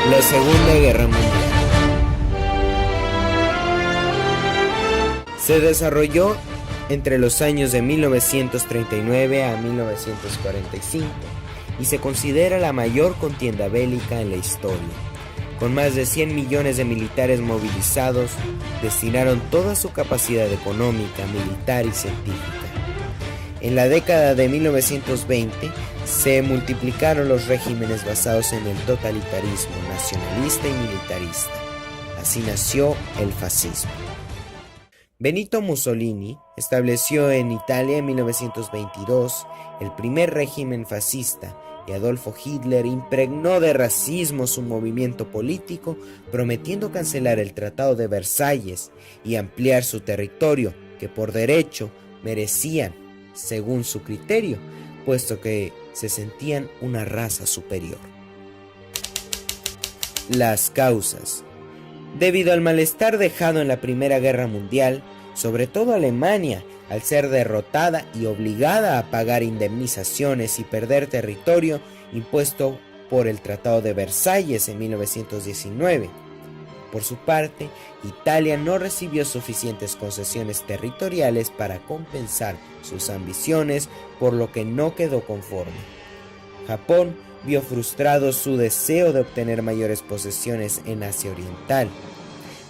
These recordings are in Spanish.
La Segunda Guerra Mundial se desarrolló entre los años de 1939 a 1945 y se considera la mayor contienda bélica en la historia. Con más de 100 millones de militares movilizados, destinaron toda su capacidad económica, militar y científica. En la década de 1920 se multiplicaron los regímenes basados en el totalitarismo nacionalista y militarista. Así nació el fascismo. Benito Mussolini estableció en Italia en 1922 el primer régimen fascista y Adolfo Hitler impregnó de racismo su movimiento político, prometiendo cancelar el Tratado de Versalles y ampliar su territorio, que por derecho merecían, según su criterio, puesto que se sentían una raza superior. Las causas. Debido al malestar dejado en la Primera Guerra Mundial, sobre todo Alemania, al ser derrotada y obligada a pagar indemnizaciones y perder territorio impuesto por el Tratado de Versalles en 1919. Por su parte, Italia no recibió suficientes concesiones territoriales para compensar sus ambiciones, por lo que no quedó conforme. Japón vio frustrado su deseo de obtener mayores posesiones en Asia Oriental.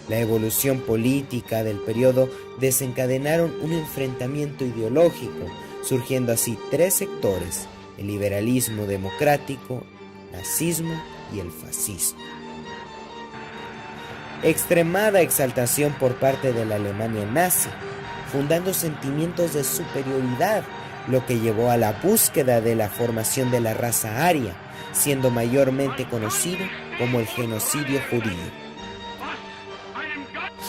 La evolución política del periodo desencadenaron un enfrentamiento ideológico, surgiendo así tres sectores: el liberalismo democrático, el nazismo y el fascismo. Extremada exaltación por parte de la Alemania nazi, fundando sentimientos de superioridad, lo que llevó a la búsqueda de la formación de la raza aria, siendo mayormente conocido como el genocidio judío.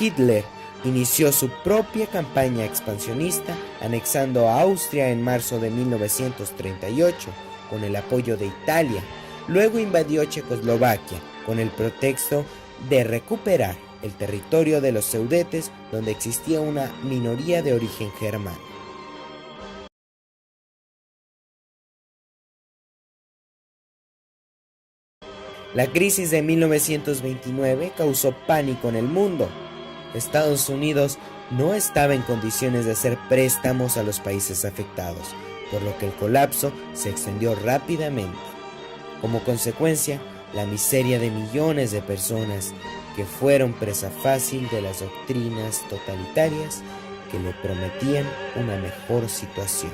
Hitler inició su propia campaña expansionista, anexando a Austria en marzo de 1938 con el apoyo de Italia. Luego invadió Checoslovaquia con el pretexto de recuperar el territorio de los Sudetes, donde existía una minoría de origen germano. La crisis de 1929 causó pánico en el mundo. Estados Unidos no estaba en condiciones de hacer préstamos a los países afectados, por lo que el colapso se extendió rápidamente. Como consecuencia, la miseria de millones de personas que fueron presa fácil de las doctrinas totalitarias que le prometían una mejor situación.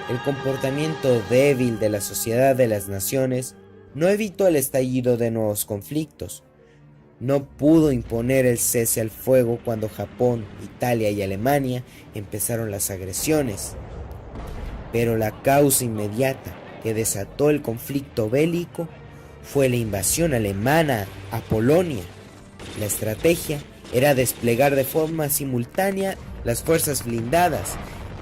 El comportamiento débil de la Sociedad de las Naciones no evitó el estallido de nuevos conflictos. No pudo imponer el cese al fuego cuando Japón, Italia y Alemania empezaron las agresiones. Pero la causa inmediata que desató el conflicto bélico fue la invasión alemana a Polonia. La estrategia era desplegar de forma simultánea las fuerzas blindadas,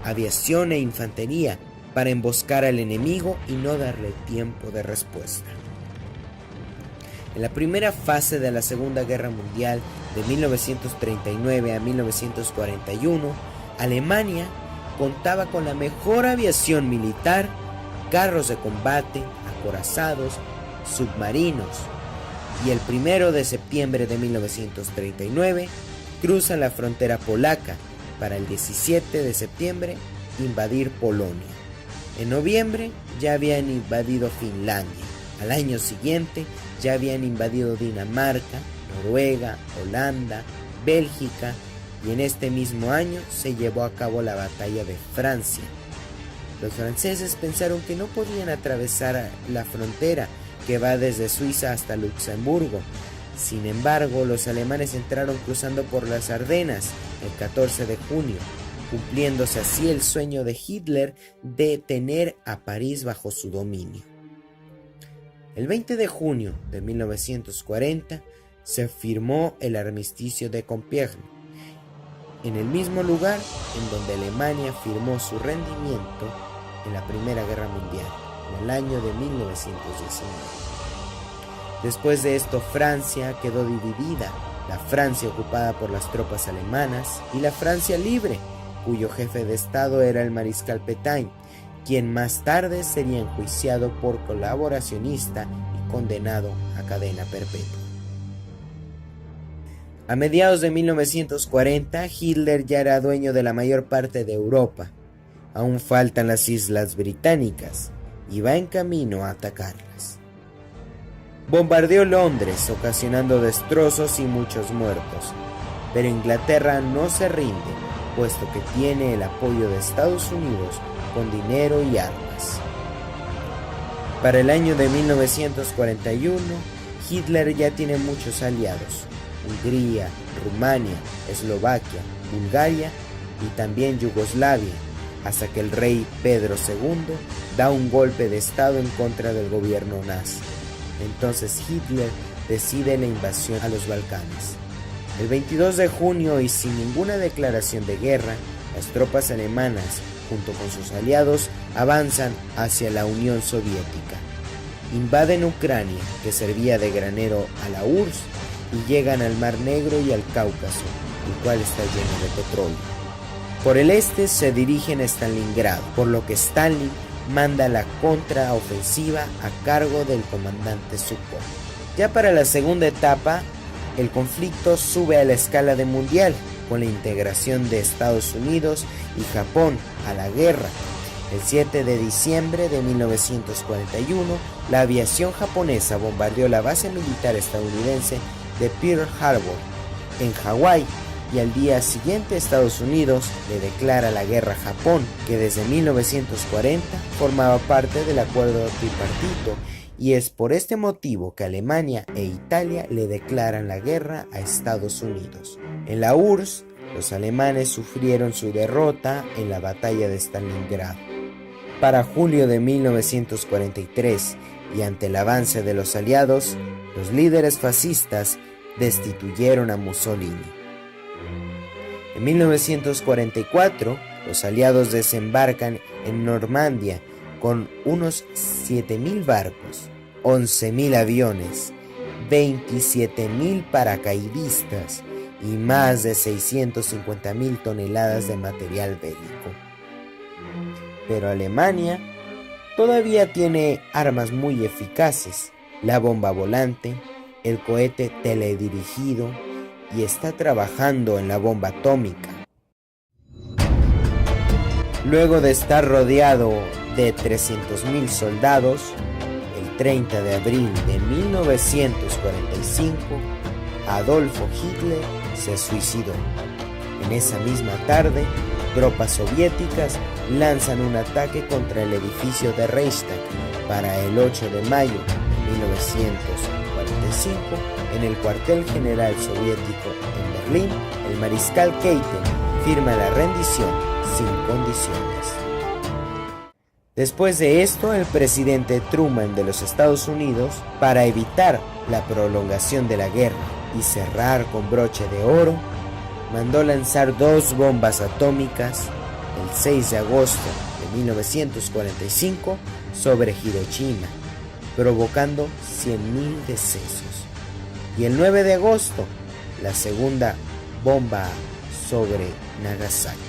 aviación e infantería para emboscar al enemigo y no darle tiempo de respuesta. En la primera fase de la Segunda Guerra Mundial, de 1939 a 1941, Alemania contaba con la mejor aviación militar, carros de combate, acorazados, submarinos, y el 1 de septiembre de 1939 cruzan la frontera polaca para el 17 de septiembre invadir Polonia. En noviembre ya habían invadido Finlandia. Al año siguiente ya habían invadido Dinamarca, Noruega, Holanda, Bélgica, y en este mismo año se llevó a cabo la batalla de Francia. Los franceses pensaron que no podían atravesar la frontera que va desde Suiza hasta Luxemburgo. Sin embargo, los alemanes entraron cruzando por las Ardenas el 14 de junio, cumpliéndose así el sueño de Hitler de tener a París bajo su dominio. El 20 de junio de 1940 se firmó el armisticio de Compiègne, en el mismo lugar en donde Alemania firmó su rendimiento en la Primera Guerra Mundial, en el año de 1919. Después de esto, Francia quedó dividida, la Francia ocupada por las tropas alemanas y la Francia libre, cuyo jefe de Estado era el mariscal Pétain, quien más tarde sería enjuiciado por colaboracionista y condenado a cadena perpetua. A mediados de 1940, Hitler ya era dueño de la mayor parte de Europa. Aún faltan las Islas Británicas y va en camino a atacarlas. Bombardeó Londres, ocasionando destrozos y muchos muertos, pero Inglaterra no se rinde, puesto que tiene el apoyo de Estados Unidos con dinero y armas. Para el año de 1941, Hitler ya tiene muchos aliados: Hungría, Rumania, Eslovaquia, Bulgaria y también Yugoslavia, hasta que el rey Pedro II da un golpe de estado en contra del gobierno nazi. Entonces Hitler decide la invasión a los Balcanes. El 22 de junio y sin ninguna declaración de guerra, las tropas alemanas, junto con sus aliados, avanzan hacia la Unión Soviética. Invaden Ucrania, que servía de granero a la URSS, y llegan al Mar Negro y al Cáucaso, el cual está lleno de petróleo. Por el este se dirigen a Stalingrado, por lo que Stalin manda la contraofensiva a cargo del comandante Zhukov. Ya para la segunda etapa, el conflicto sube a la escala de mundial, con la integración de Estados Unidos y Japón a la guerra. El 7 de diciembre de 1941, la aviación japonesa bombardeó la base militar estadounidense de Pearl Harbor, en Hawái, y al día siguiente Estados Unidos le declara la guerra a Japón, que desde 1940 formaba parte del acuerdo tripartito, y es por este motivo que Alemania e Italia le declaran la guerra a Estados Unidos. En la URSS, los alemanes sufrieron su derrota en la batalla de Stalingrado. Para julio de 1943, y ante el avance de los aliados, los líderes fascistas destituyeron a Mussolini. En 1944, los aliados desembarcan en Normandía con unos 7.000 barcos, 11.000 aviones, 27.000 paracaidistas y más de 650.000 toneladas de material bélico. Pero Alemania todavía tiene armas muy eficaces: la bomba volante, el cohete teledirigido, y está trabajando en la bomba atómica. Luego de estar rodeado de 300.000 soldados, el 30 de abril de 1945, Adolfo Hitler se suicidó. En esa misma tarde, tropas soviéticas lanzan un ataque contra el edificio de Reichstag. Para el 8 de mayo de 1945, en el cuartel general soviético en Berlín, el mariscal Keitel firma la rendición sin condiciones. Después de esto, el presidente Truman de los Estados Unidos, para evitar la prolongación de la guerra y cerrar con broche de oro, mandó lanzar 2 bombas atómicas el 6 de agosto de 1945 sobre Hiroshima, provocando 100.000 decesos. Y el 9 de agosto, la segunda bomba sobre Nagasaki.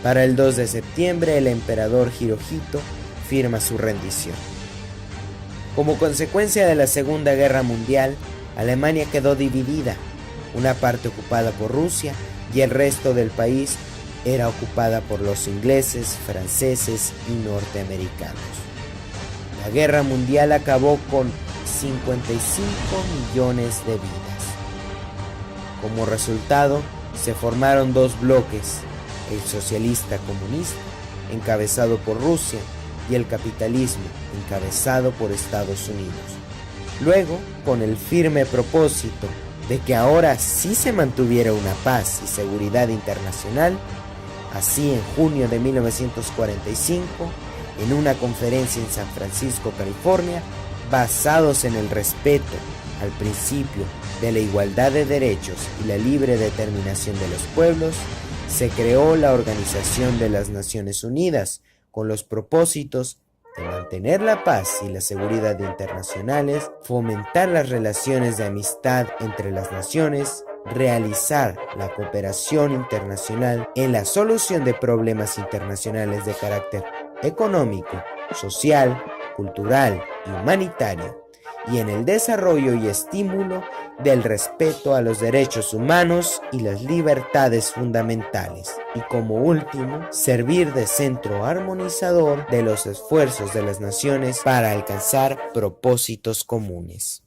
Para el 2 de septiembre, el emperador Hirohito firma su rendición. Como consecuencia de la Segunda Guerra Mundial, Alemania quedó dividida, una parte ocupada por Rusia y el resto del país era ocupada por los ingleses, franceses y norteamericanos. La Guerra Mundial acabó con 55 millones de vidas. Como resultado, se formaron 2 bloques: el socialista comunista, encabezado por Rusia, y el capitalismo, encabezado por Estados Unidos. Luego, con el firme propósito de que ahora sí se mantuviera una paz y seguridad internacional, así en junio de 1945, en una conferencia en San Francisco, California, basados en el respeto al principio de la igualdad de derechos y la libre determinación de los pueblos, se creó la Organización de las Naciones Unidas, con los propósitos de mantener la paz y la seguridad internacionales, fomentar las relaciones de amistad entre las naciones, realizar la cooperación internacional en la solución de problemas internacionales de carácter económico, social, cultural y humanitario, y en el desarrollo y estímulo del respeto a los derechos humanos y las libertades fundamentales, y como último, servir de centro armonizador de los esfuerzos de las naciones para alcanzar propósitos comunes.